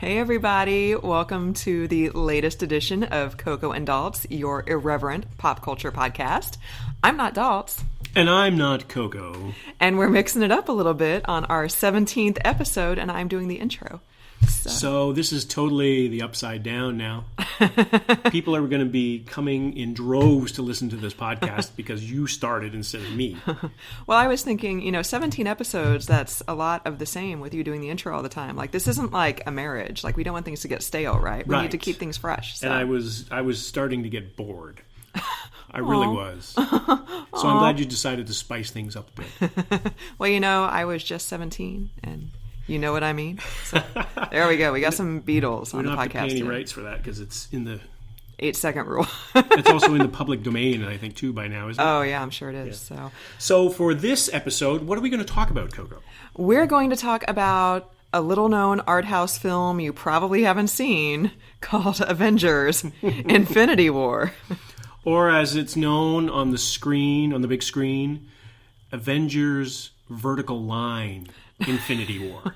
Hey everybody, welcome to the latest edition of Coco and Dalts, your irreverent pop culture podcast. I'm not Dalts. And I'm not Coco. And we're mixing it up a little bit on our 17th episode, and I'm doing the intro. So this is totally the upside down now. People are going to be coming in droves to listen to this podcast because you started instead of me. Well, I was thinking, 17 episodes, that's a lot of the same with you doing the intro all the time. Like, this isn't like a marriage. Like, we don't want things to get stale, right? We need to keep things fresh. So. And I was starting to get bored. I really was. So I'm glad you decided to spice things up a bit. Well, I was just 17, and... You know what I mean? So, there we go. We got some Beatles on the podcast. We don't have to pay any rights for that because it's in the 8-second rule. It's also in the public domain, I think, too, by now, isn't it? Oh, yeah, I'm sure it is. Yeah. So for this episode, what are we going to talk about, Coco? We're going to talk about a little-known art house film you probably haven't seen called Avengers: Infinity War. Or as it's known on the screen, on the big screen, Avengers: Vertical Line. Infinity War.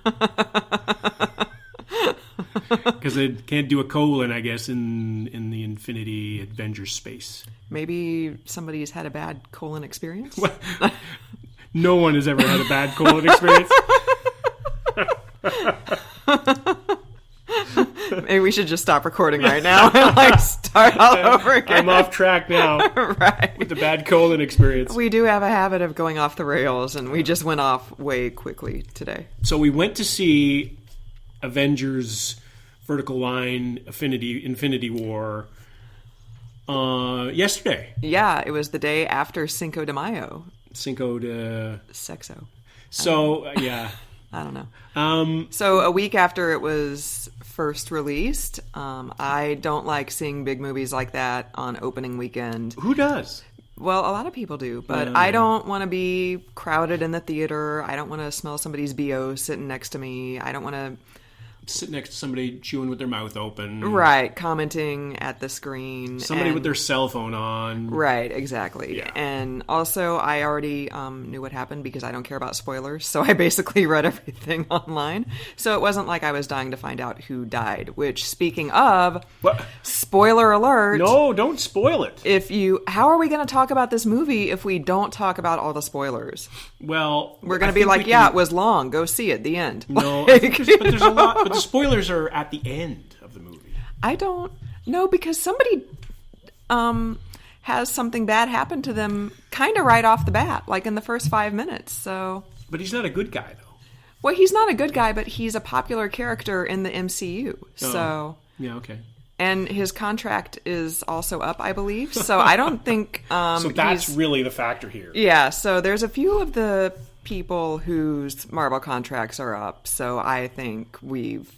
Because they can't do a colon, I guess, in the Infinity Avengers space. Maybe somebody's had a bad colon experience? No one has ever had a bad colon experience. Maybe we should just stop recording right now and start all over again. I'm off track now. Right. With the bad colon experience. We do have a habit of going off the rails, and we just went off way quickly today. So we went to see Avengers Vertical Line Infinity War yesterday. Yeah, it was the day after Cinco de Mayo. Cinco de... Sexo. So, yeah. I don't know. So a week after it was first released, I don't like seeing big movies like that on opening weekend. Who does? Well, a lot of people do, but I don't want to be crowded in the theater. I don't want to smell somebody's BO sitting next to me. I don't want to... Sit next to somebody chewing with their mouth open. Right, commenting at the screen. Somebody with their cell phone on. Right, exactly. Yeah. And also, I already knew what happened because I don't care about spoilers, so I basically read everything online. So it wasn't like I was dying to find out who died, which, speaking of, what? Spoiler alert. No, don't spoil it. How are we going to talk about this movie if we don't talk about all the spoilers? Well, we're going to be like, it was long, go see it, the end. No, but there's a lot, but the spoilers are at the end of the movie. I don't know, because somebody has something bad happen to them kind of right off the bat, like in the first 5 minutes. So, but he's not a good guy, though. Well, he's not a good guy, but he's a popular character in the MCU. So yeah, okay. And his contract is also up, I believe. So I don't think so that's really the factor here. Yeah, so there's a few of the people whose Marvel contracts are up, so I think we've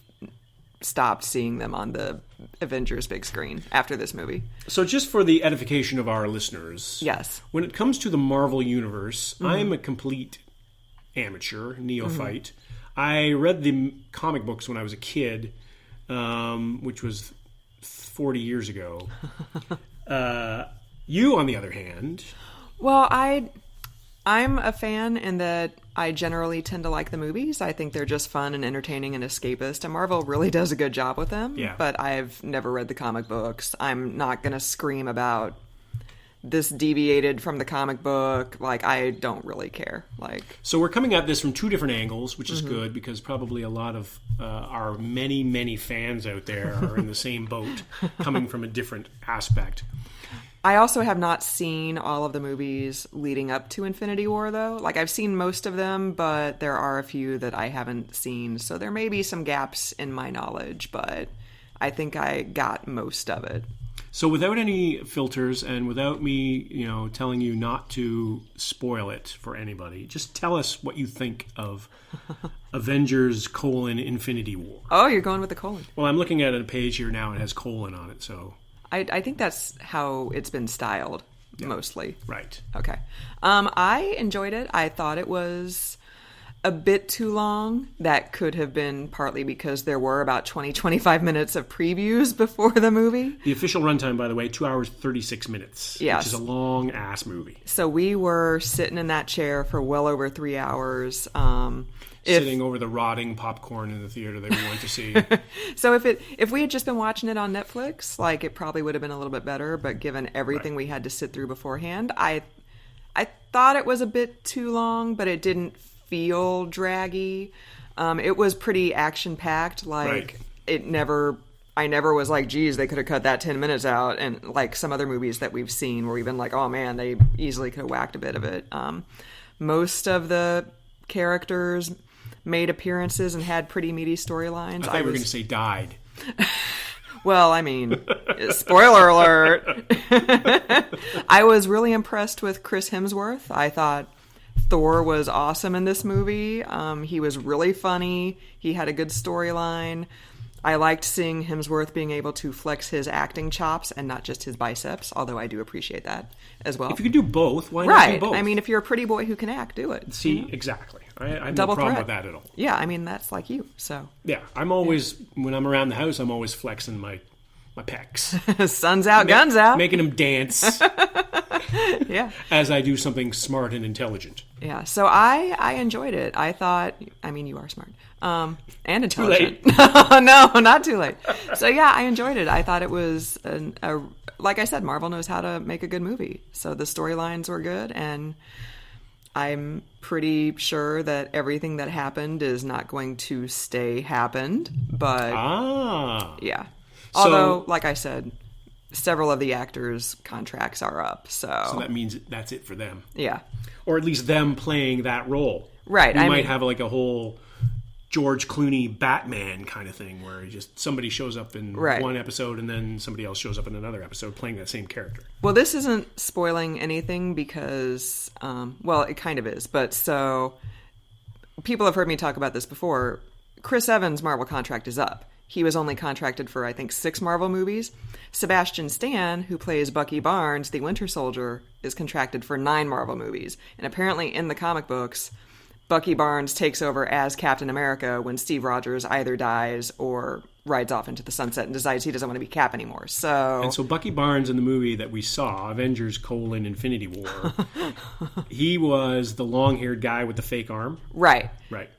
stopped seeing them on the Avengers big screen after this movie. So just for the edification of our listeners, yes, when it comes to the Marvel Universe, I'm a complete amateur, neophyte. I read the comic books when I was a kid, which was 40 years ago. You, on the other hand... Well, I'm a fan in that I generally tend to like the movies. I think they're just fun and entertaining and escapist, and Marvel really does a good job with them. Yeah. But I've never read the comic books. I'm not going to scream about this deviated from the comic book. Like, I don't really care. So we're coming at this from two different angles, which is good, because probably a lot of our many, many fans out there are in the same boat, coming from a different aspect. I also have not seen all of the movies leading up to Infinity War, though. Like, I've seen most of them, but there are a few that I haven't seen. So there may be some gaps in my knowledge, but I think I got most of it. So without any filters and without me, telling you not to spoil it for anybody, just tell us what you think of Avengers: Infinity War. Oh, you're going with the colon. Well, I'm looking at a page here now and it has colon on it, so... I think that's how it's been styled, mostly. Right. Okay. I enjoyed it. I thought it was a bit too long. That could have been partly because there were about 25 minutes of previews before the movie. The official runtime, by the way, 2 hours, 36 minutes. Yes. Which is a long-ass movie. So we were sitting in that chair for well over 3 hours. sitting over the rotting popcorn in the theater that we went to see. So if we had just been watching it on Netflix, like, it probably would have been a little bit better. But given everything we had to sit through beforehand, I thought it was a bit too long, but it didn't feel draggy. It was pretty action packed. Like, I never was like, geez, they could have cut that 10 minutes out. And like some other movies that we've seen where we've been like, oh man, they easily could have whacked a bit of it. Most of the characters made appearances and had pretty meaty storylines. I thought you were going to say died. Well, I mean, spoiler alert. I was really impressed with Chris Hemsworth. I thought Thor was awesome in this movie. He was really funny. He had a good storyline. I liked seeing Hemsworth being able to flex his acting chops and not just his biceps, although I do appreciate that as well. If you can do both, why not do both? I mean, if you're a pretty boy who can act, do it. See, exactly. I have no problem with that at all. Yeah, I mean, that's like you, so. Yeah, I'm always, when I'm around the house, I'm always flexing my pecs. Sun's out, guns out. Making them dance. Yeah. As I do something smart and intelligent. Yeah, so I enjoyed it. I thought, I mean, you are smart. And intelligent. Too late. No, not too late. So yeah, I enjoyed it. I thought it was, like I said, Marvel knows how to make a good movie. So the storylines were good, and I'm pretty sure that everything that happened is not going to stay happened. But yeah. Although, like I said, several of the actors' contracts are up. So that means that's it for them. Yeah. Or at least them playing that role. Right. We might have like a whole George Clooney Batman kind of thing where somebody shows up in one episode and then somebody else shows up in another episode playing that same character. Well, this isn't spoiling anything because, well, it kind of is. But so people have heard me talk about this before. Chris Evans' Marvel contract is up. He was only contracted for, I think, 6 Marvel movies. Sebastian Stan, who plays Bucky Barnes, the Winter Soldier, is contracted for 9 Marvel movies. And apparently in the comic books, Bucky Barnes takes over as Captain America when Steve Rogers either dies or rides off into the sunset and decides he doesn't want to be Cap anymore. And so Bucky Barnes in the movie that we saw, Avengers: Infinity War, he was the long-haired guy with the fake arm. Right.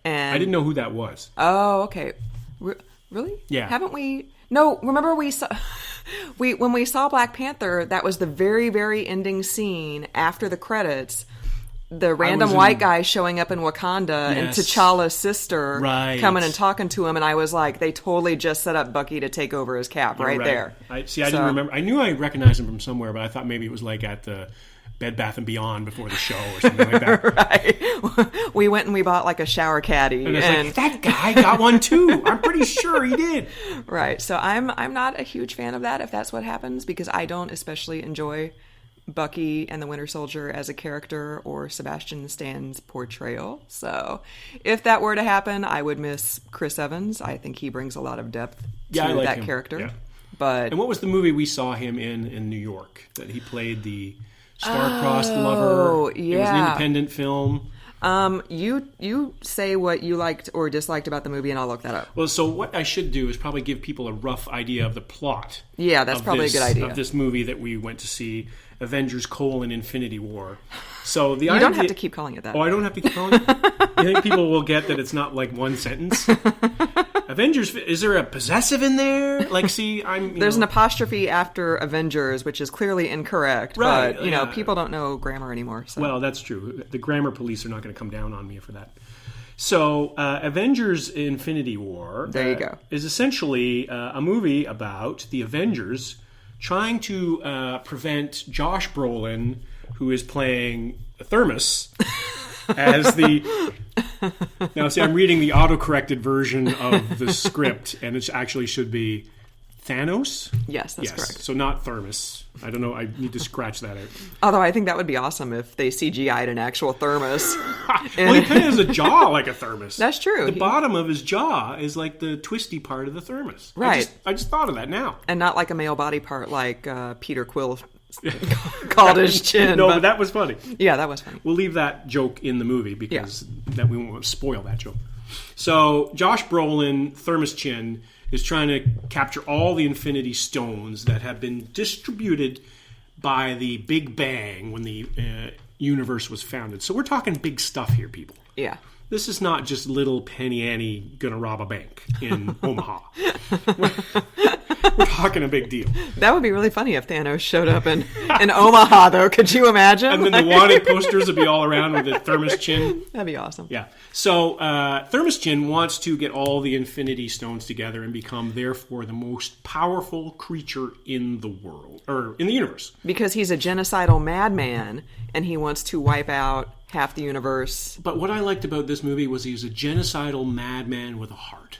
And I didn't know who that was. Oh, okay. Really? Yeah. Haven't we? No, remember we saw when we saw Black Panther, that was the very, very ending scene after the credits. The random white guy showing up in Wakanda and T'Challa's sister coming and talking to him, and I was like, they totally just set up Bucky to take over as Cap there. I didn't remember. I knew I recognized him from somewhere, but I thought maybe it was like at the Bed Bath & Beyond before the show or something like that. Right. We went and we bought like a shower caddy. And it's like, that guy got one too. I'm pretty sure he did. Right. So I'm not a huge fan of that if that's what happens, because I don't especially enjoy Bucky and the Winter Soldier as a character or Sebastian Stan's portrayal. So if that were to happen, I would miss Chris Evans. I think he brings a lot of depth to I like that him. character. Yeah. But and what was the movie we saw him in New York that he played the star-crossed lover? Yeah. It was an independent film. You say what you liked or disliked about the movie, and I'll look that up. Well, so what I should do is probably give people a rough idea of the plot. Yeah, that's probably a good idea. Of this movie that we went to see, Avengers: Infinity War. So you don't have to keep calling it that. Oh, I don't have to keep calling it? You think people will get that it's not like one sentence? Avengers, is there a possessive in there? Like, see, There's an apostrophe after Avengers, which is clearly incorrect. Right. But, people don't know grammar anymore. So. Well, that's true. The grammar police are not going to come down on me for that. So, Avengers: Infinity War there you go. Is essentially a movie about the Avengers trying to prevent Josh Brolin, who is playing Thermos, as the... Now, see, I'm reading the auto-corrected version of the script, and it actually should be Thanos? Yes, that's correct. So not Thermos. I don't know. I need to scratch that out. Although I think that would be awesome if they CGI'd an actual thermos. Well, he kind of has a jaw like a thermos. That's true. The bottom of his jaw is like the twisty part of the thermos. Right. I just thought of that now. And not like a male body part like Peter Quill called his chin. No, but that was funny. Yeah, that was funny. We'll leave that joke in the movie because that we won't spoil that joke. So Josh Brolin, Thermos Chin, is trying to capture all the Infinity Stones that have been distributed by the Big Bang when the universe was founded. So we're talking big stuff here, people. Yeah. this is not just little Penny Annie gonna rob a bank in Omaha. We're talking a big deal. That would be really funny if Thanos showed up in Omaha, though. Could you imagine? And then the wanted posters would be all around with the Thermos Chin. That'd be awesome. Yeah. So Thermos Chin wants to get all the Infinity Stones together and become, therefore, the most powerful creature in the world, or in the universe. Because he's a genocidal madman, and he wants to wipe out half the universe. But what I liked about this movie was he's a genocidal madman with a heart.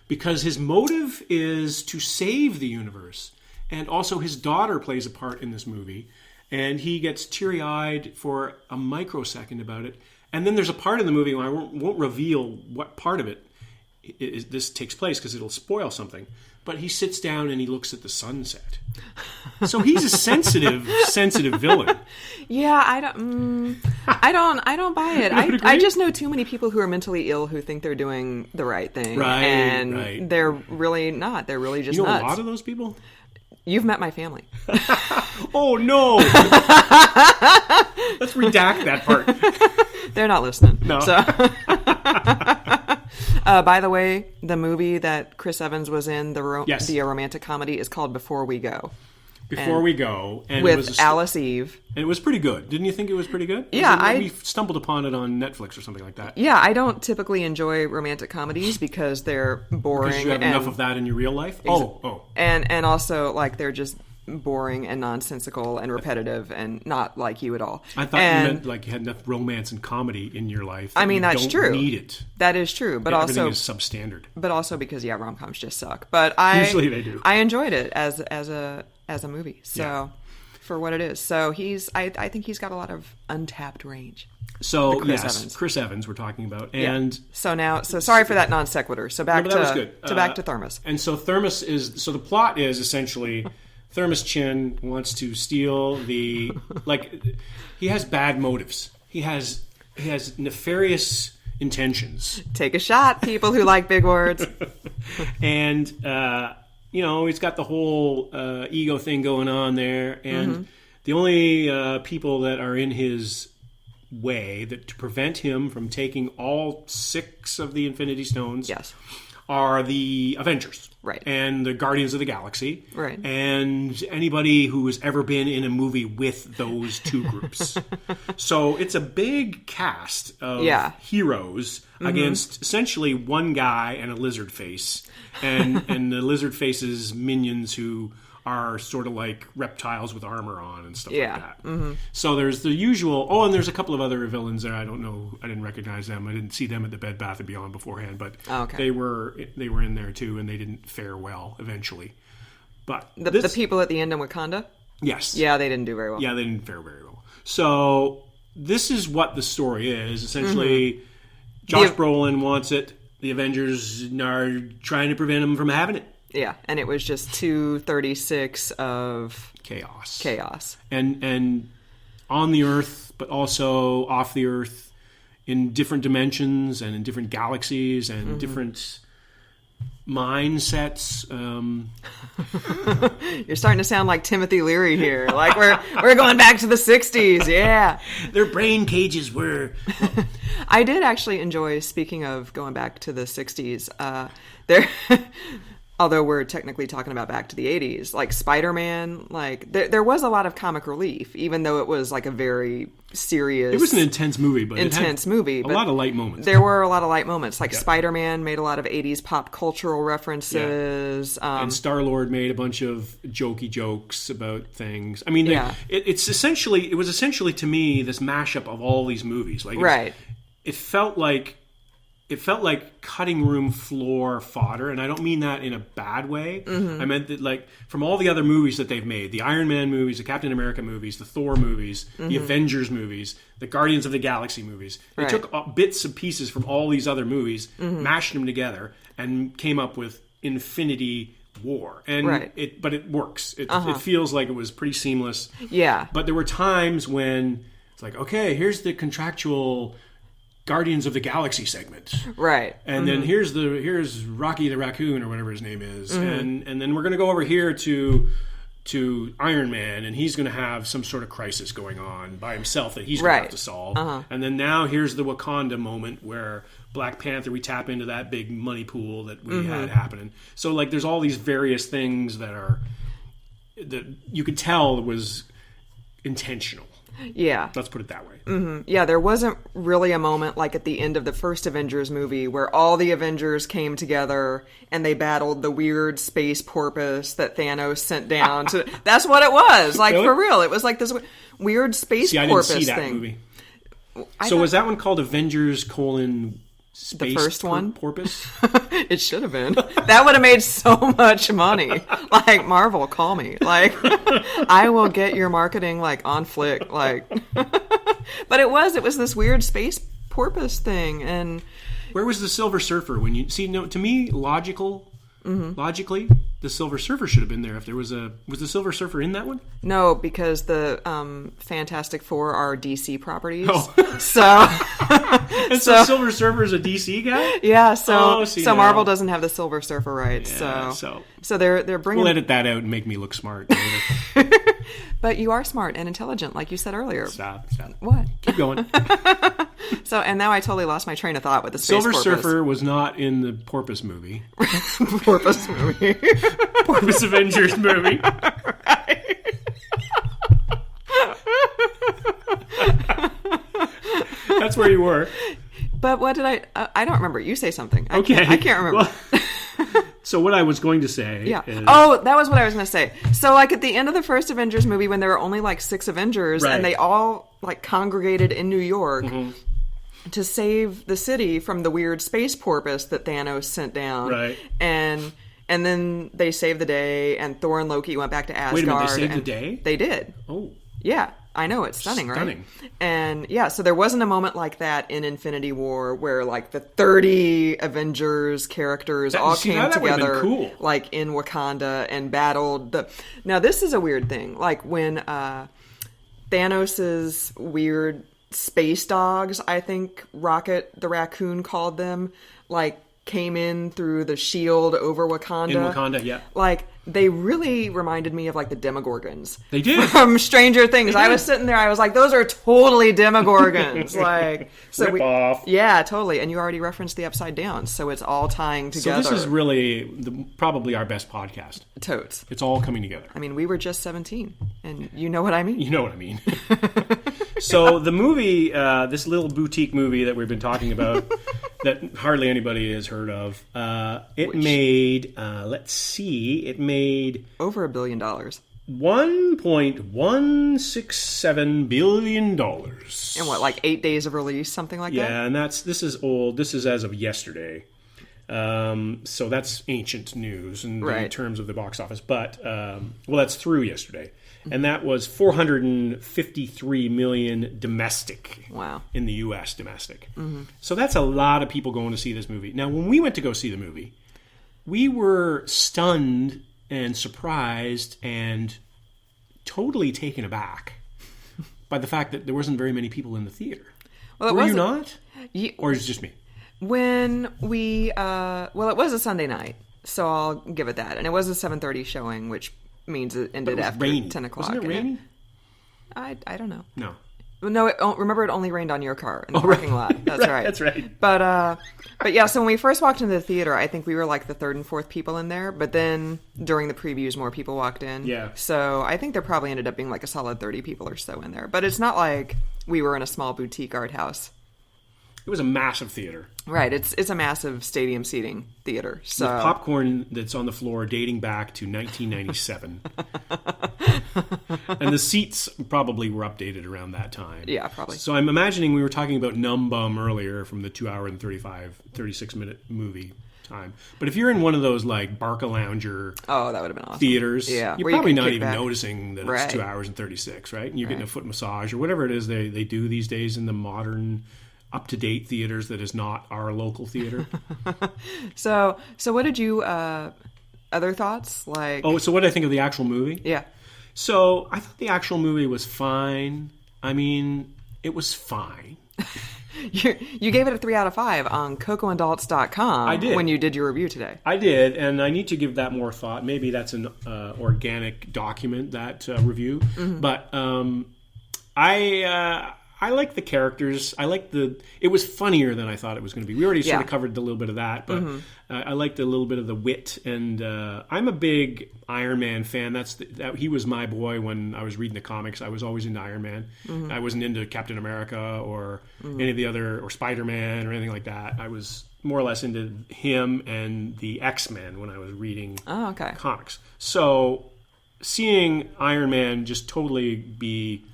Because his motive is to save the universe. And also his daughter plays a part in this movie. And he gets teary-eyed for a microsecond about it. And then there's a part in the movie where I won't reveal what part of it this takes place because it'll spoil something. But he sits down and he looks at the sunset. So he's a sensitive villain. Yeah, I don't buy it. I just know too many people who are mentally ill who think they're doing the right thing, right. They're really not. They're really just you know nuts. A lot of those people. You've met my family. Oh no! Let's redact that part. They're not listening. No. So. By the way, the movie that Chris Evans was in, the romantic comedy, is called Before We Go. Before We Go. And with it was Alice Eve. And it was pretty good. Didn't you think it was pretty good? Yeah. We stumbled upon it on Netflix or something like that. Yeah, I don't typically enjoy romantic comedies because they're boring. Because you have enough of that in your real life? Oh. And also, like, they're just boring and nonsensical and repetitive and not like you at all. I thought you meant like you had enough romance and comedy in your life. I mean, that's true. You don't need it. That is true, but everything also is substandard. But also because rom-coms just suck. But usually they do. I enjoyed it as a movie. So for what it is. So I think he's got a lot of untapped range. So Chris Evans we're talking about, and so sorry for that non sequitur. So back to Thermos. And so Thermos the plot is essentially Thermos Chin wants to steal he has bad motives. He has nefarious intentions. Take a shot, people who like big words. And he's got the whole ego thing going on there, and the only people that are in his way to prevent him from taking all 6 of the Infinity Stones are the Avengers. Right. And the Guardians of the Galaxy. Right. And anybody who has ever been in a movie with those 2 groups. So it's a big cast of heroes against essentially one guy and a lizard face. And the lizard face's minions who are sort of like reptiles with armor on and stuff like that. Mm-hmm. So there's the usual... Oh, and there's a couple of other villains there. I don't know. I didn't recognize them. I didn't see them at the Bed Bath & Beyond beforehand, but they were in there too, and they didn't fare well eventually. But the people at the end in Wakanda? Yes. Yeah, they didn't do very well. Yeah, they didn't fare very well. So this is what the story is. Essentially, Josh Brolin wants it. The Avengers are trying to prevent him from having it. Yeah, and it was just 236 of chaos, and on the Earth, but also off the Earth, in different dimensions and in different galaxies and different mindsets. You're starting to sound like Timothy Leary here. Like we're going back to the 60s. Yeah, their brain cages were. I did actually enjoy. Speaking of going back to the 60s, although we're technically talking about back to the 80s, like Spider-Man, like there was a lot of comic relief, even though it was like a very serious... It was an intense movie, but it had a lot of light moments. There were a lot of light moments. Like Spider-Man made a lot of 80s pop cultural references. Yeah. And Star-Lord made a bunch of jokey jokes about things. I mean, it was essentially to me this mashup of all these movies. Like it felt like cutting room floor fodder, and I don't mean that in a bad way. I meant that, like, from all the other movies that they've made, the Iron Man movies, the Captain America movies, the Thor movies, the Avengers movies, the Guardians of the Galaxy movies, they took bits and pieces from all these other movies, mashed them together, and came up with Infinity War. And but it works. It feels like it was pretty seamless. Yeah. But there were times when it's like, okay, here's the contractual Guardians of the Galaxy segment, right? And then here's Rocky the Raccoon or whatever his name is, and then we're going to go over here to to Iron Man, and he's going to have some sort of crisis going on by himself that he's going to have to solve. And then now here's the Wakanda moment where Black Panther, we tap into that big money pool that we had happening. So like there's all these various things that you could tell was intentional. Yeah. Let's put it that way. Yeah, there wasn't really a moment like at the end of the first Avengers movie where all the Avengers came together and they battled the weird space porpoise that Thanos sent down to... That's what it was. Like, Really? for real. It was like this weird space porpoise I didn't see that thing. movie. Was that one called Avengers: Space first one? Porpoise? It should have been. That would have made so much money. Like, Marvel, call me. Like, I will get your marketing, like, on flick. Like, but it was this weird space porpoise thing. And Where was the Silver Surfer when you see? No, to me, logically, the Silver Surfer should have been there. If there was the Silver Surfer in that one? no, because the Fantastic Four are DC properties. Oh. So, So Silver Surfer is a DC guy. yeah. So now. Marvel doesn't have the Silver Surfer rights. Yeah, so they're bringing. We'll edit that out and make me look smart later. But you are smart and intelligent, like you said earlier. Stop. What? Keep going. So, and now I totally lost my train of thought with the space Silver porpoise. Surfer was not in the Porpoise movie. Porpoise movie. Porpoise Avengers movie. That's where you were. But what did I don't remember. You say something. I Okay. can't remember. Well, so what I was going to say Yeah. is... Oh, that was what I was going to say. So, like, at the end of the first Avengers movie, when there were only, like, 6 Avengers, Right. and they all, like, congregated in New York to save the city from the weird space porpoise that Thanos sent down. Right. And then they saved the day, and Thor and Loki went back to Asgard. Wait a minute, they saved the and day? They did. Oh. Yeah. I know, it's stunning, Stunning. right? And yeah, so there wasn't a moment like that in Infinity War where like the 30 Avengers characters all came that would've been together cool. like in Wakanda and battled the... Now this is a weird thing. Like when Thanos's weird space dogs, I think Rocket the Raccoon called them, like came in through the shield over Wakanda. In Wakanda, yeah. Like, they really reminded me of, like, the Demogorgons. They did. From Stranger Things. I was sitting there, I was like, those are totally Demogorgons. Like, so Rip off. Yeah, totally. And you already referenced the Upside Down, so it's all tying together. So this is really probably our best podcast. Totes. It's all coming together. I mean, we were just 17, and you know what I mean? You know what I mean. So the movie, this little boutique movie that we've been talking about, that hardly anybody has heard of, it made over $1 billion. $1.167 billion. In what, like 8 days of release, something like that? Yeah, and this is old. This is as of yesterday. So that's ancient news in terms of the box office. But, that's through yesterday. And that was $453 million domestic. Wow. In the U.S. domestic. Mm-hmm. So that's a lot of people going to see this movie. Now, when we went to go see the movie, we were stunned and surprised and totally taken aback by the fact that there wasn't very many people in the theater. Well, were you not? Or is it just me? When we, it was a Sunday night, so I'll give it that. And it was a 7:30 showing, which means it ended after rainy. 10 o'clock. Wasn't it rainy? I don't know. No. No, remember it only rained on your car in the parking lot. That's right. That's right. But yeah, so when we first walked into the theater, I think we were like the third and fourth people in there. But then during the previews, more people walked in. Yeah. So I think there probably ended up being like a solid 30 people or so in there. But it's not like we were in a small boutique art house. It was a massive theater. Right. It's a massive stadium seating theater. So with popcorn that's on the floor dating back to 1997. And the seats probably were updated around that time. Yeah, probably. So I'm imagining we were talking about Numb Bum earlier from the 2 hour and 36 minute movie time. But if you're in one of those like Barca Lounger that would have been awesome. theaters, yeah, you're probably not even noticing that it's 2 hours and 36, right? And you're getting a foot massage or whatever it is they do these days in the modern up-to-date theaters that is not our local theater. So what did you other thoughts like? So what did I think of the actual movie? Yeah. So I thought the actual movie was fine. I mean, It was fine. You gave it a 3 out of 5 on cocoanddalts.com. I did. When you did your review today. I did, and I need to give that more thought. Maybe that's an organic document, that review. Mm-hmm. But I like the characters. It was funnier than I thought it was going to be. We already sort of covered a little bit of that, but I liked a little bit of the wit. And I'm a big Iron Man fan. He was my boy when I was reading the comics. I was always into Iron Man. I wasn't into Captain America or any of the other, or Spider-Man or anything like that. I was more or less into him and the X-Men when I was reading comics. So seeing Iron Man just totally be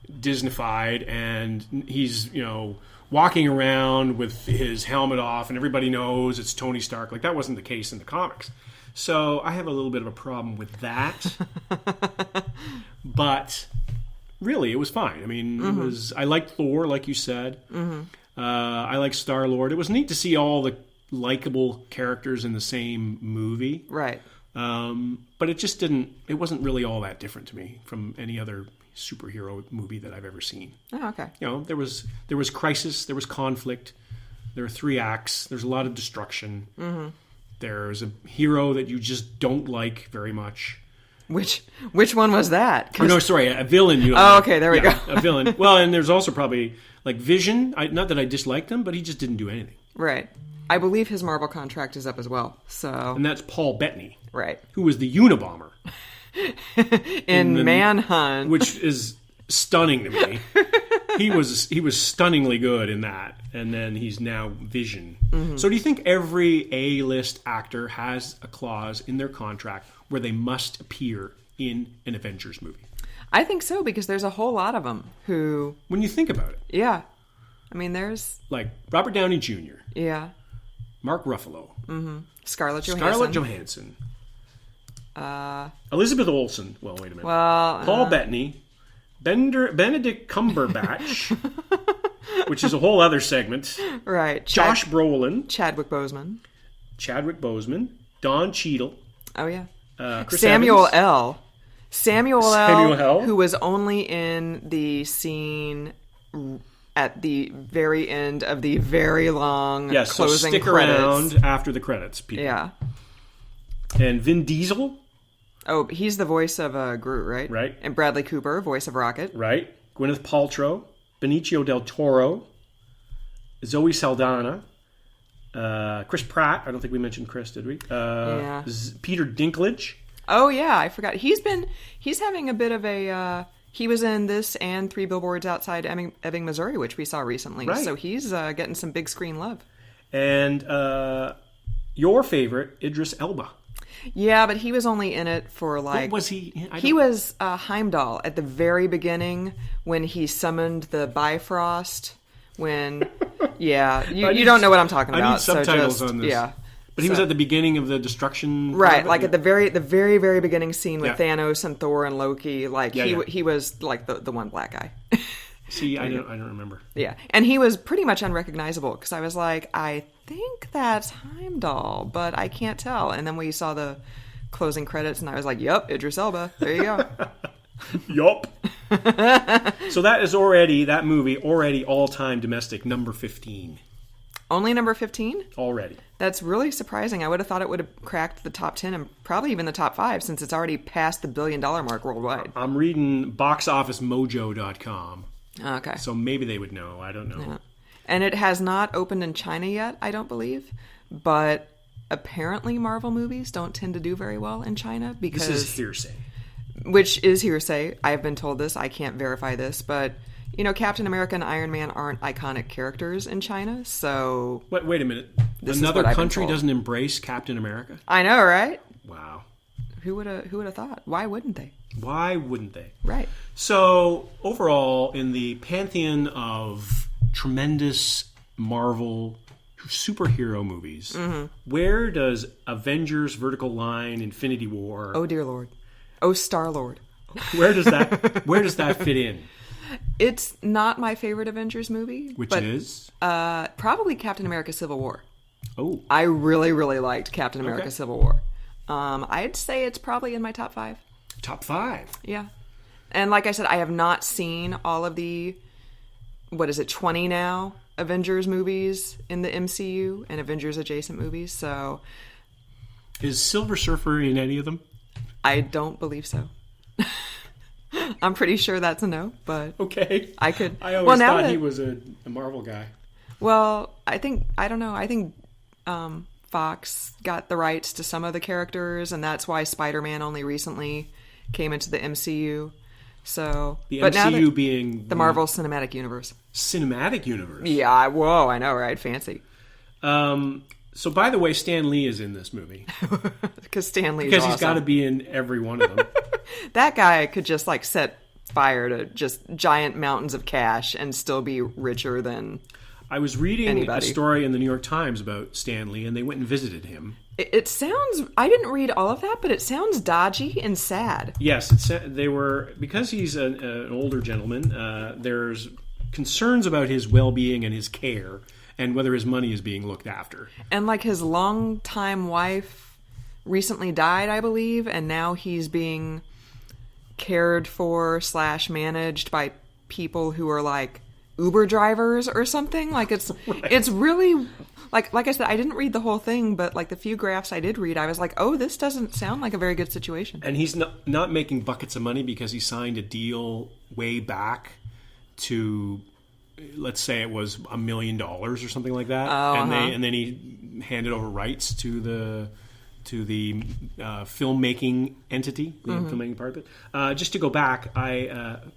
Disneyfied, and he's walking around with his helmet off, and everybody knows it's Tony Stark. Like, that wasn't the case in the comics. So I have a little bit of a problem with that. But really, it was fine. I mean, I liked Thor, like you said. I liked Star-Lord. It was neat to see all the likable characters in the same movie. Right. But it wasn't really all that different to me from any other superhero movie that I've ever seen. Oh, okay. There was crisis, there was conflict, there were 3 acts, there's a lot of destruction. There's a hero that you just don't like very much. Which one was that? Oh, no, sorry, a villain. Okay, there we go. A villain. Well, and there's also probably like Vision. Not that I disliked him, but he just didn't do anything. Right. I believe his Marvel contract is up as well. And that's Paul Bettany, right? Who was the Unabomber in Manhunt, which is stunning to me. He was stunningly good in that, and then he's now Vision. So do you think every A-list actor has a clause in their contract where they must appear in an Avengers movie? I think so, because there's a whole lot of them who... When you think about it. Yeah. I mean, there's... Like Robert Downey Jr. Yeah. Mark Ruffalo. Scarlett Johansson. Elizabeth Olsen. Well, wait a minute. Paul Bettany. Benedict Cumberbatch, which is a whole other segment. Right. Josh Brolin. Chadwick Boseman. Don Cheadle. Oh, yeah. Chris Samuel Evans. L. Samuel L., who was only in the scene at the very end of the very long closing so stick credits. Around after the credits, people. Yeah. And Vin Diesel. Oh, he's the voice of Groot, right? Right. And Bradley Cooper, voice of Rocket. Right. Gwyneth Paltrow. Benicio del Toro. Zoe Saldana. Chris Pratt. I don't think we mentioned Chris, did we? Yeah. Peter Dinklage. Oh, yeah. I forgot. He's having a bit of a... he was in this and 3 Billboards Outside Ebbing, Missouri, which we saw recently. Right. So he's getting some big screen love. And your favorite, Idris Elba. Yeah, but he was only in it for like... What was he? He was Heimdall at the very beginning when he summoned the Bifrost. When... Yeah, you don't know what I'm talking about. I need subtitles on this. Yeah. But he was at the beginning of the destruction... Right, like at the very, very beginning scene with Thanos and Thor and Loki. Like, he was like the one black guy. See, I don't remember. Yeah, and he was pretty much unrecognizable because I was like, I think that's Heimdall, but I can't tell. And then we saw the closing credits, and I was like, "Yep, Idris Elba. There you go." Yup. So that movie already all-time domestic number 15. Only number 15? Already. That's really surprising. I would have thought it would have cracked the top 10 and probably even the top 5 since it's already past the $1 billion mark worldwide. I'm reading boxofficemojo.com. Okay. So maybe they would know. I don't know. Yeah. And it has not opened in China yet, I don't believe. But apparently Marvel movies don't tend to do very well in China because... This is hearsay. Which is hearsay. I've been told this. I can't verify this. But, Captain America and Iron Man aren't iconic characters in China, so... Wait a minute. Another country doesn't embrace Captain America? I know, right? Wow. Who would have thought? Why wouldn't they? Why wouldn't they? Right. So, overall, in the pantheon of tremendous Marvel superhero movies, where does Avengers, Vertical Line, Infinity War... Oh, dear Lord. Oh, Star-Lord. Where does that fit in? It's not my favorite Avengers movie. Which is? Probably Captain America Civil War. Oh. I really, really liked Captain America Civil War. I'd say it's probably in my top 5. Top 5? Yeah. And like I said, I have not seen all of the what is it, 20 now Avengers movies in the MCU and Avengers adjacent movies. So is Silver Surfer in any of them? I don't believe so. I'm pretty sure that's a no, but okay. I could. I always thought he was a Marvel guy. Well, I don't know. I think Fox got the rights to some of the characters, and that's why Spider-Man only recently came into the MCU. So, the but MCU now being the Marvel Cinematic Universe. Cinematic Universe. Yeah, whoa, I know, right? Fancy. So, by the way, Stan Lee is in this movie because Stan Lee because he's got to be in every one of them. That guy could just like set fire to just giant mountains of cash and still be richer than. I was reading anybody. A story in the New York Times about Stan Lee, and they went and visited him. It sounds. I didn't read all of that, but it sounds dodgy and sad. Yes, they were because he's an older gentleman. There's concerns about his well-being and his care, and whether his money is being looked after. And like his longtime wife recently died, I believe, and now he's being cared for / managed by people who are like Uber drivers or something. Like it's right. It's really like I said, I didn't read the whole thing, but like the few graphs I did read, I was like, oh, this doesn't sound like a very good situation. And he's not making buckets of money because he signed a deal way back to, let's say it was $1 million or something like that, and then he handed over rights to the filmmaking entity, the filmmaking part of it. Just to go back,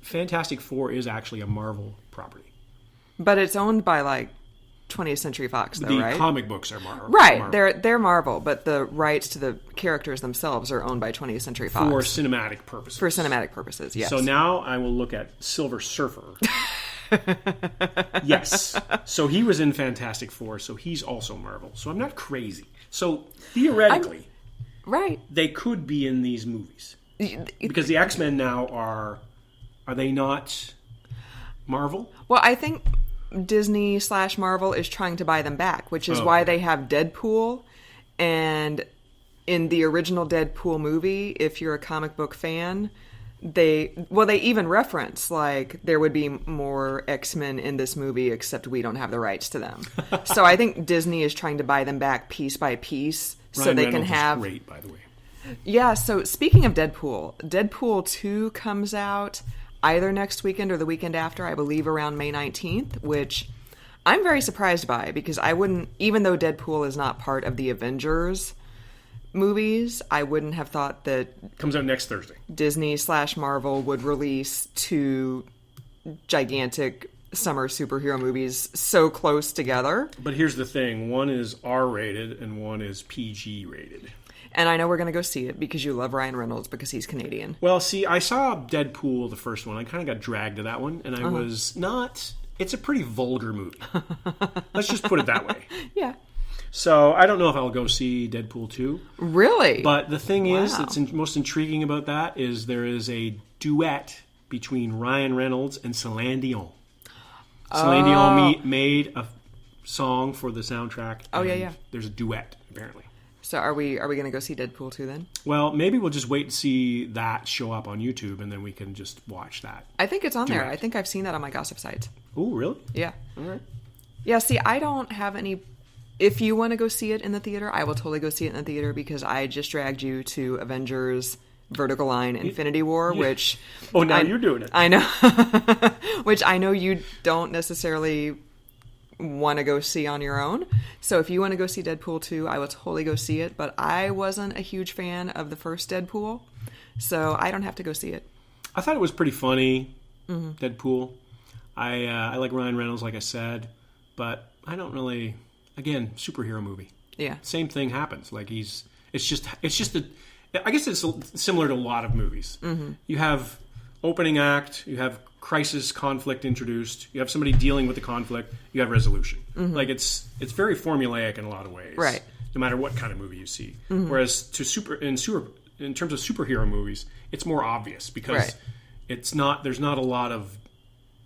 Fantastic Four is actually a Marvel property, but it's owned by like 20th Century Fox, though, right? The comic books are Marvel. Right, Marvel. they're Marvel, but the rights to the characters themselves are owned by 20th Century Fox. For cinematic purposes. For cinematic purposes, yes. So now I will look at Silver Surfer. Yes. So he was in Fantastic Four, so he's also Marvel. So I'm not crazy. So theoretically, right, they could be in these movies. Because the X-Men now are they not Marvel? Well, I think Disney / Marvel is trying to buy them back, which is why they have Deadpool. And in the original Deadpool movie, if you're a comic book fan, they even reference like there would be more X-Men in this movie, except we don't have the rights to them. So I think Disney is trying to buy them back piece by piece, so they can have. Great, by the way. Yeah. So speaking of Deadpool 2 comes out either next weekend or the weekend after, I believe around May 19th, which I'm very surprised by because I wouldn't, even though Deadpool is not part of the Avengers movies, I wouldn't have thought that comes out next Thursday. Disney / Marvel would release 2 gigantic summer superhero movies so close together. But here's the thing, one is R-rated and one is PG-rated. And I know we're going to go see it because you love Ryan Reynolds because he's Canadian. Well, see, I saw Deadpool, the first one. I kind of got dragged to that one, and I was not... It's a pretty vulgar movie. Let's just put it that way. Yeah. So I don't know if I'll go see Deadpool 2. Really? But the thing is that's most intriguing about that is there is a duet between Ryan Reynolds and Celine Dion. Celine Dion made a song for the soundtrack. Oh, yeah. There's a duet, apparently. So are we going to go see Deadpool 2 then? Well, maybe we'll just wait and see that show up on YouTube, and then we can just watch that. I think it's on there. I think I've seen that on my gossip sites. Oh, really? Yeah. All right. Yeah, see, I don't have any... If you want to go see it in the theater, I will totally go see it in the theater because I just dragged you to Avengers, Vertical Line, Infinity War, which... Oh, now you're doing it. I know. Which I know you don't necessarily want to go see on your own. So if you want to go see Deadpool 2, I will totally go see it. But I wasn't a huge fan of the first Deadpool, so I don't have to go see it. I thought it was pretty funny, Deadpool. I like Ryan Reynolds, like I said, but I don't really... Again, superhero movie. Yeah. Same thing happens. Like I guess it's similar to a lot of movies. Mm-hmm. You have opening act, you have crisis, conflict introduced, you have somebody dealing with the conflict, you have resolution. Mm-hmm. Like it's very formulaic in a lot of ways. Right. No matter what kind of movie you see. Mm-hmm. Whereas in terms of superhero movies, it's more obvious because there's not a lot of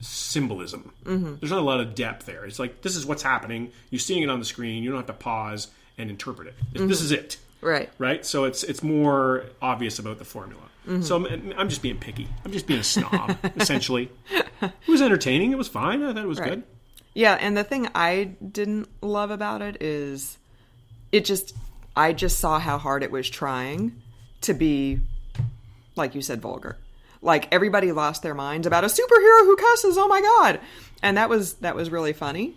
symbolism. Mm-hmm. There's not a lot of depth there. It's like, this is what's happening. You're seeing it on the screen. You don't have to pause and interpret it. This is it. Right. Right? So it's more obvious about the formula. So I'm just being picky. I'm just being a snob, essentially. It was entertaining. It was fine. I thought it was good. Yeah, and the thing I didn't love about it is I just saw how hard it was trying to be, like you said, vulgar. Like, everybody lost their minds about a superhero who cusses, oh my god! And that was really funny.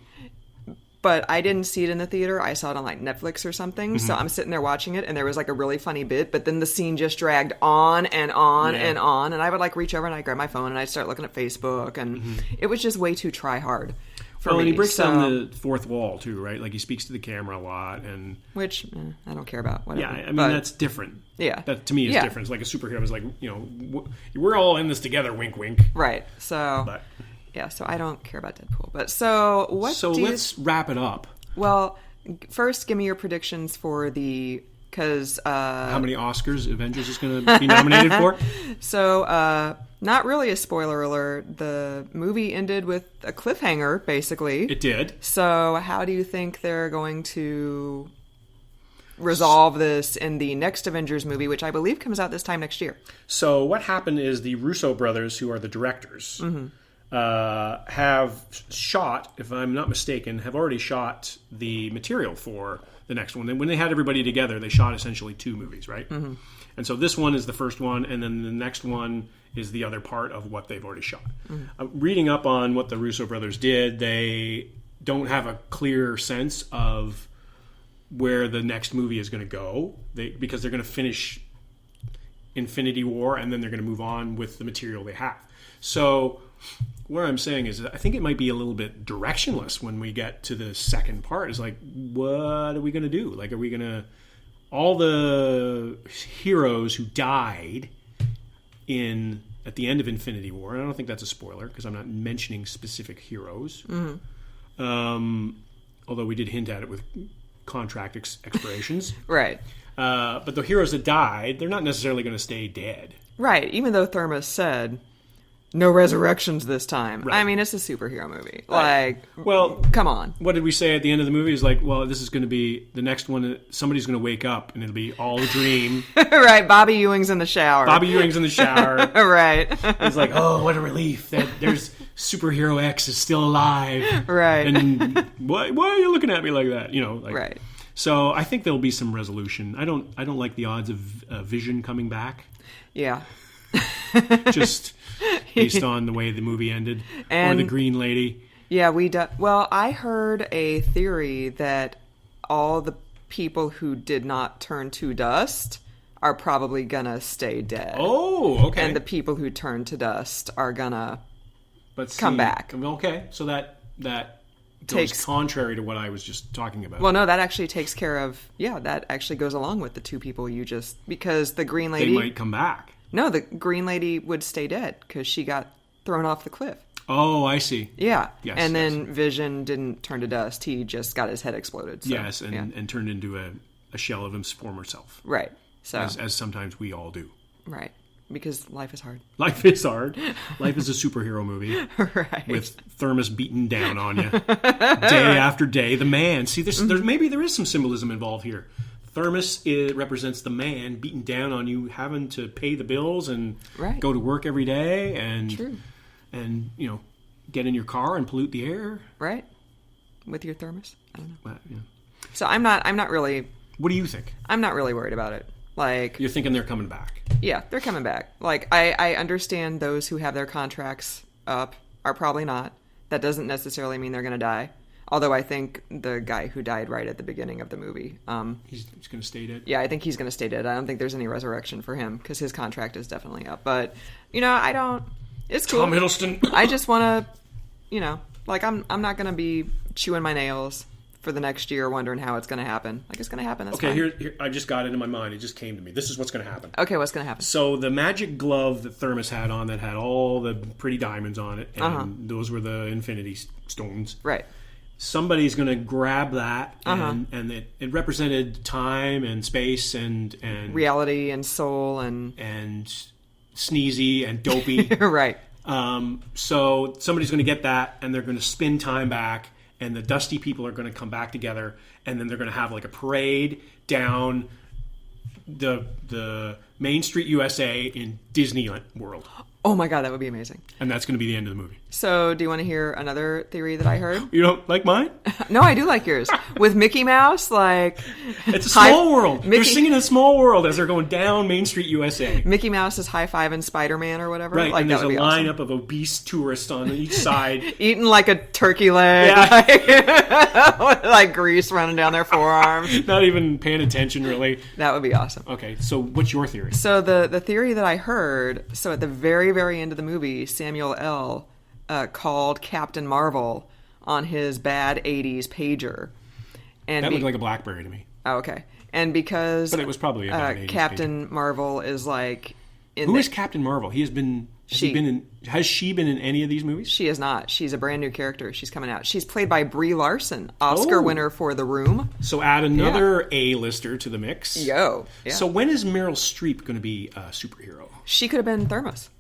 But I didn't see it in the theater. I saw it on, like, Netflix or something. So I'm sitting there watching it, and there was, like, a really funny bit, but then the scene just dragged on and on and on, and I would, like, reach over and I'd grab my phone and I'd start looking at Facebook, and it was just way too try-hard for me. And he breaks down the fourth wall, too, right? Like, he speaks to the camera a lot, and... Which, I don't care about, whatever. Yeah, I mean, that's different. Yeah. That, to me, is different. It's like a superhero is like, we're all in this together, wink, wink. Right, so... But... Yeah, so I don't care about Deadpool. But so let's wrap it up. Well, first, give me your predictions for because how many Oscars Avengers is going to be nominated for? So, not really a spoiler alert. The movie ended with a cliffhanger, basically. It did. So, how do you think they're going to resolve this in the next Avengers movie, which I believe comes out this time next year? So, what happened is the Russo brothers, who are the directors, have shot, if I'm not mistaken, have already shot the material for the next one. And when they had everybody together, they shot essentially 2 movies, right? Mm-hmm. And so this one is the first one, and then the next one is the other part of what they've already shot. Mm-hmm. Reading up on what the Russo brothers did, they don't have a clear sense of where the next movie is going to go, because they're going to finish Infinity War, and then they're going to move on with the material they have. So... what I'm saying is I think it might be a little bit directionless when we get to the second part. It's like, what are we going to do? Like, are we going to... all the heroes who died at the end of Infinity War, and I don't think that's a spoiler because I'm not mentioning specific heroes. Although we did hint at it with contract expirations. Right. But the heroes that died, they're not necessarily going to stay dead. Right, even though Thermos said... no resurrections this time. Right. I mean, it's a superhero movie. Right. Like, well, come on. What did we say at the end of the movie? Is like, well, this is going to be the next one. Somebody's going to wake up, and it'll be all a dream. Right. Bobby Ewing's in the shower. Right. It's like, oh, what a relief that there's superhero X is still alive. Right. And why are you looking at me like that? Right. So I think there'll be some resolution. I don't like the odds of Vision coming back. Yeah. Just based on the way the movie ended, or the Green Lady. Yeah, well, I heard a theory that all the people who did not turn to dust are probably gonna stay dead. Oh, okay. And the people who turn to dust are gonna come back. Okay, so that goes contrary to what I was just talking about. Well, no, that actually takes care of... yeah, that actually goes along with the 2 people you just... because the Green Lady... they might come back. No, the Green Lady would stay dead because she got thrown off the cliff. Oh, I see. Yeah. Yes, and then Vision didn't turn to dust. He just got his head exploded. So, yes, and turned into a shell of his former self. Right. So as sometimes we all do. Right. Because life is hard. Life is hard. Life is a superhero movie. Right. With Thermos beating down on you day after day. The man. See, maybe there is some symbolism involved here. Thermos represents the man beating down on you, having to pay the bills and go to work every day and get in your car and pollute the air. Right. With your thermos. I don't know. Yeah. So I'm not really... what do you think? I'm not really worried about it. Like, you're thinking they're coming back. Yeah, they're coming back. Like, I understand those who have their contracts up are probably not. That doesn't necessarily mean they're going to die. Although I think the guy who died right at the beginning of the movie... he's going to stay dead? Yeah, I think he's going to stay dead. I don't think there's any resurrection for him because his contract is definitely up. But, I don't... it's cool. Tom Hiddleston. I just want to, like, I'm not going to be chewing my nails for the next year wondering how it's going to happen. Like, it's going to happen. That's fine. Here, I just got it in my mind. It just came to me. This is what's going to happen. Okay, what's going to happen? So the magic glove that Thermos had on that had all the pretty diamonds on it, and those were the Infinity Stones. Right. Somebody's going to grab that, and it represented time and space and reality and soul and sneezy and dopey. Right. So somebody's going to get that, and they're going to spin time back, and the dusty people are going to come back together, and then they're going to have like a parade down the Main Street USA in Disney World. Oh my God, that would be amazing. And that's going to be the end of the movie. So, do you want to hear another theory that I heard? You don't like mine? No, I do like yours. With Mickey Mouse, like... It's a small world. They're singing a small world as they're going down Main Street USA. Mickey Mouse is high-fiving Spider-Man or whatever. Right, like, and there's a lineup awesome. of obese tourists on each side. Eating like a turkey leg. Yeah. Like grease running down their forearms. Not even paying attention, really. That would be awesome. Okay, so what's your theory? So the theory that I heard, so at the very, very end of the movie, Samuel L. Called Captain Marvel on his bad 80s pager. And that looked like a BlackBerry to me. Oh, okay. And because... But it was probably a bad 80s Captain Marvel is like... Who is Captain Marvel? Has she been in any of these movies? She is not. She's a brand new character. She's coming out. She's played by Brie Larson, Oscar winner for The Room. So add another A-lister to the mix. Yo. Yeah. So when is Meryl Streep going to be a superhero? She could have been Thermos.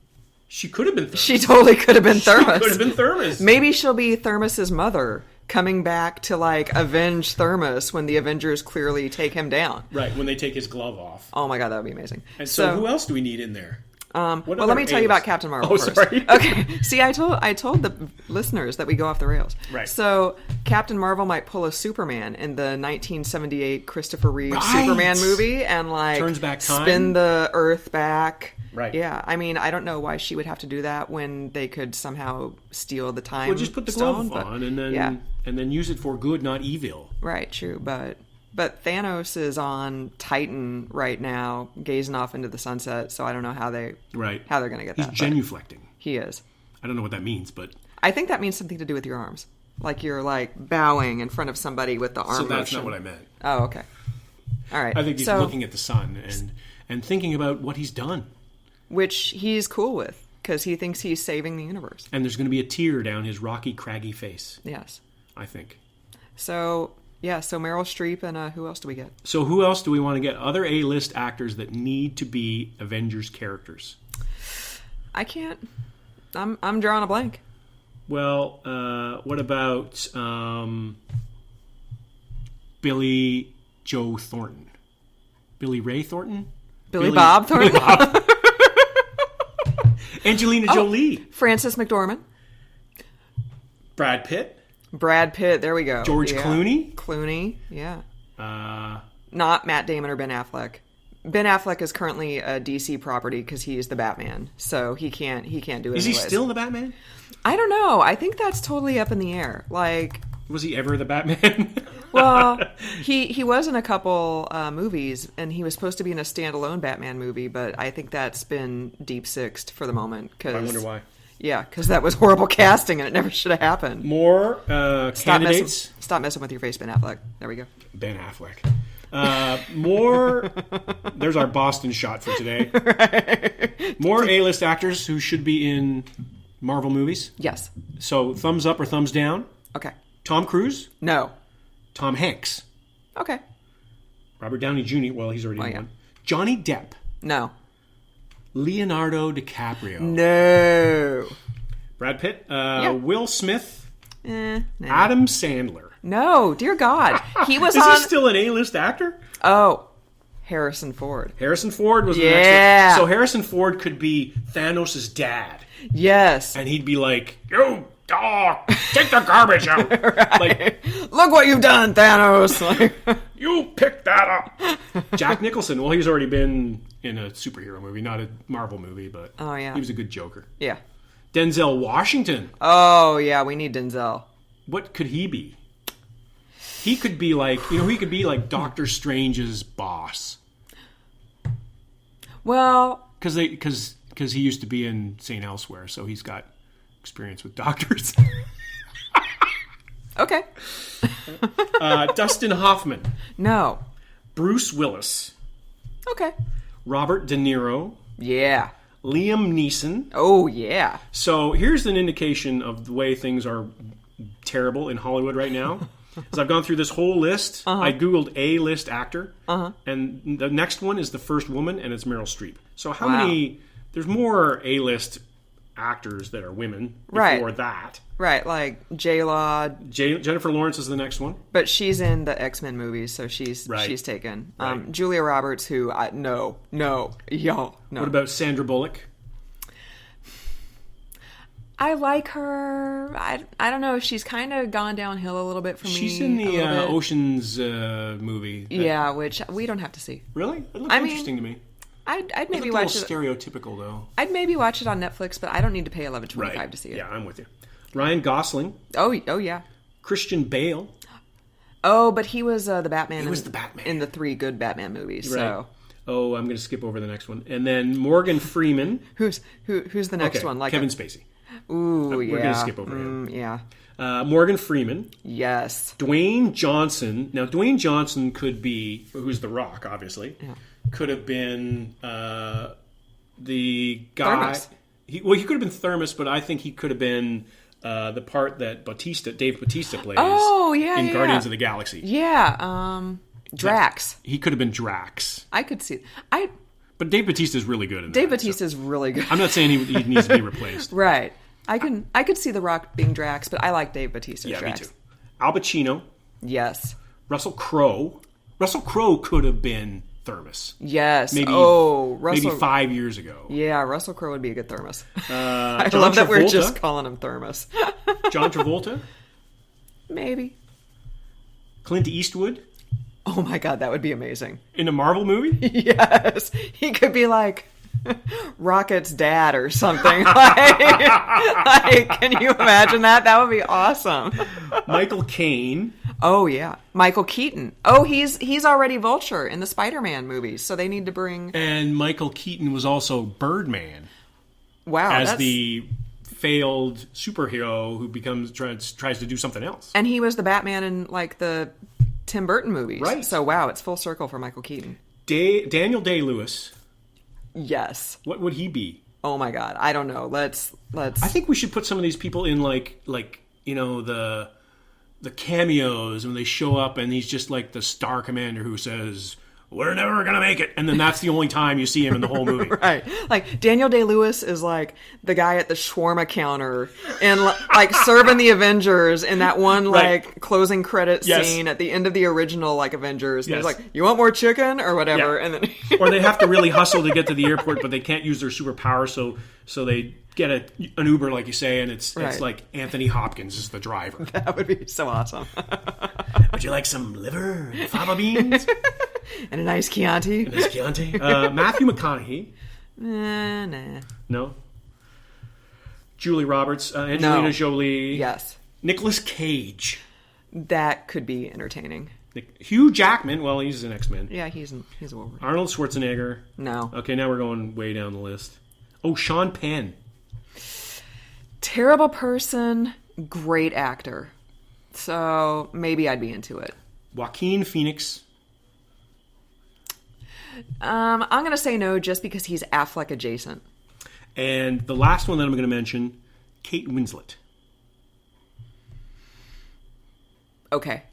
She could have been Thermos. She totally could have been Thermos. She could have been Thermos. Maybe she'll be Thermos's mother, coming back to, like, avenge Thermos when the Avengers clearly take him down. Right, when they take his glove off. Oh my God, that would be amazing. And so who else do we need in there? Well, let me tell you about Captain Marvel first. Sorry. Okay. See, I told the listeners that we go off the rails. Right. So Captain Marvel might pull a Superman in the 1978 Christopher Reeve Superman movie and like turns back time, spin the Earth back. Right. Yeah. I mean, I don't know why she would have to do that when they could somehow steal the time. Well, just put the glove on and then use it for good, not evil. Right. True, But Thanos is on Titan right now, gazing off into the sunset. So I don't know how they're going to get that. He's genuflecting. He is. I don't know what that means, but I think that means something to do with your arms, like you're like bowing in front of somebody with the arm. So that's motion. not what I meant. Oh, okay. All right. I think he's looking at the sun and thinking about what he's done, which he's cool with because he thinks he's saving the universe. And there's going to be a tear down his rocky, craggy face. Yes. I think. So. Yeah, so Meryl Streep and who else do we get? So who else do we want to get? Other A-list actors that need to be Avengers characters. I can't. I'm drawing a blank. Well, what about Billy Joe Thornton? Billy Ray Thornton? Billy Bob Thornton? Billy Bob. Angelina Jolie. Frances McDormand. Brad Pitt. There we go. George Clooney, yeah. Not Matt Damon or Ben Affleck. Ben Affleck is currently a DC property because he is the Batman, so he can't do it. Is anyways. he still the Batman? I don't know. I think that's totally up in the air. Like, was he ever the Batman? Well, he was in a couple movies, and he was supposed to be in a standalone Batman movie, but I think that's been deep-sixed for the moment. I wonder why. Yeah, because that was horrible casting, and it never should have happened. More candidates. Stop messing with your face, Ben Affleck. There we go. Ben Affleck. More. There's our Boston shot for today. Right. More A-list actors who should be in Marvel movies. Yes. So thumbs up or thumbs down. Okay. Tom Cruise. No. Tom Hanks. Okay. Robert Downey Jr. Well, he's already in one. Johnny Depp. No. Leonardo DiCaprio. No. Brad Pitt. Will Smith. No. Adam Sandler. No, dear God. He was Is he still an A-list actor? Oh, Harrison Ford. Harrison Ford was the next one. So Harrison Ford could be Thanos' dad. Yes. And he'd be like, "You dog, take the garbage out." Right. Like, look what you've done, Thanos. You picked that up. Jack Nicholson. Well, he's already been in a superhero movie, not a Marvel movie, but he was a good Joker. Yeah. Denzel Washington. Oh, yeah, we need Denzel. What could he be? He could be like, he could be like Doctor Strange's boss. Well, because he used to be in St. Elsewhere, so he's got experience with doctors. Okay. Dustin Hoffman. No. Bruce Willis. Okay. Robert De Niro. Yeah. Liam Neeson. Oh, yeah. So here's an indication of the way things are terrible in Hollywood right now. As I've gone through this whole list, I Googled A-list actor, and the next one is the first woman, and it's Meryl Streep. So how many... There's more A-list actors that are women Right. before that. Right, like J-Law, Jennifer Lawrence is the next one. but she's in the X-Men movies, so she's taken. Right. Julia Roberts, who no. What about Sandra Bullock? I like her. I don't know. She's kind of gone downhill a little bit for me. She's in the Oceans movie. Yeah, which we don't have to see. Really? It looks interesting to me. I'd maybe It's watch a little stereotypical, though. I'd maybe watch it on Netflix, but I don't need to pay $11.25 to see it. Yeah, I'm with you. Ryan Gosling. Oh yeah. Christian Bale. Oh, but he was the Batman. He was the Batman in the 3 good Batman movies. Right. So. Oh, I'm going to skip over the next one. And then Morgan Freeman. Who's the next one? Like Kevin Spacey. Ooh, yeah. We're going to skip over him. Yeah. Morgan Freeman. Yes. Dwayne Johnson. Now, Dwayne Johnson could be, who's The Rock, obviously. Yeah. Could have been the guy. Thermos. He could have been Thermos, but I think he could have been the part that Dave Bautista plays. Oh, yeah, in Guardians of the Galaxy. Yeah. Drax. He could have been Drax. I could see. But Dave Bautista is really good in that. Dave Bautista is really good. I'm not saying he needs to be replaced. Right. I could see The Rock being Drax, but I like Dave Bautista as Drax. Me too. Al Pacino. Yes. Russell Crowe. Russell Crowe could have been Thermos. Yes. Maybe 5 years ago. Yeah, Russell Crowe would be a good Thermos. I love that we're just calling him Thermos. John Travolta. Maybe. Clint Eastwood. Oh my God, that would be amazing. In a Marvel movie? Yes. He could be like Rocket's dad or something. like, can you imagine that? That would be awesome. Michael Caine. Oh yeah, Michael Keaton. Oh, he's already Vulture in the Spider-Man movies, so they need to bring. And Michael Keaton was also Birdman. Wow, as the failed superhero who tries to do something else. And he was the Batman in like the Tim Burton movies. Right. So wow, it's full circle for Michael Keaton. Daniel Day-Lewis. Yes. What would he be? Oh my God, I don't know. Let's. I think we should put some of these people in like the cameos when they show up and he's just like the star commander who says, "We're never gonna make it," and then that's the only time you see him in the whole movie. Right. Like Daniel Day-Lewis is like the guy at the shawarma counter and like serving the Avengers in that one like closing credit scene at the end of the original like Avengers. And he's like, "You want more chicken or whatever?" Yeah. And then or they have to really hustle to get to the airport, but they can't use their superpower, so they get an Uber, like you say, and it's like Anthony Hopkins is the driver. That would be so awesome. Would you like some liver and fava beans? And a nice Chianti. Matthew McConaughey. Nah. No. Julie Roberts. Angelina Jolie. Yes. Nicolas Cage. That could be entertaining. Hugh Jackman. Well, he's an X-Men. Yeah, he's a Wolverine. Arnold Schwarzenegger. No. Okay, now we're going way down the list. Oh, Sean Penn. Terrible person, great actor. So maybe I'd be into it. Joaquin Phoenix. I'm going to say no just because he's Affleck adjacent. And the last one that I'm going to mention, Kate Winslet. Okay.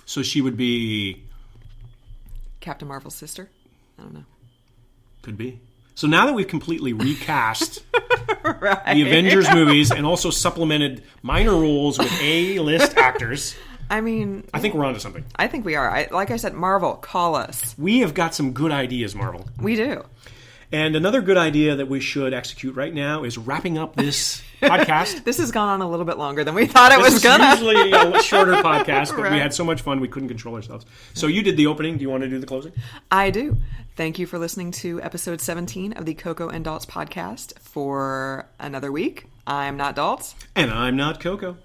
So she would be... Captain Marvel's sister? I don't know. Could be. So now that we've completely recast the Avengers movies and also supplemented minor roles with A-list actors... I mean... I think we're onto something. I think we are. Like I said, Marvel, call us. We have got some good ideas, Marvel. We do. And another good idea that we should execute right now is wrapping up this podcast. This has gone on a little bit longer than we thought it was going to. This is usually a shorter podcast, but we had so much fun we couldn't control ourselves. So you did the opening. Do you want to do the closing? I do. Thank you for listening to episode 17 of the Coco and Dalts podcast for another week. I'm not Dalts. And I'm not Coco.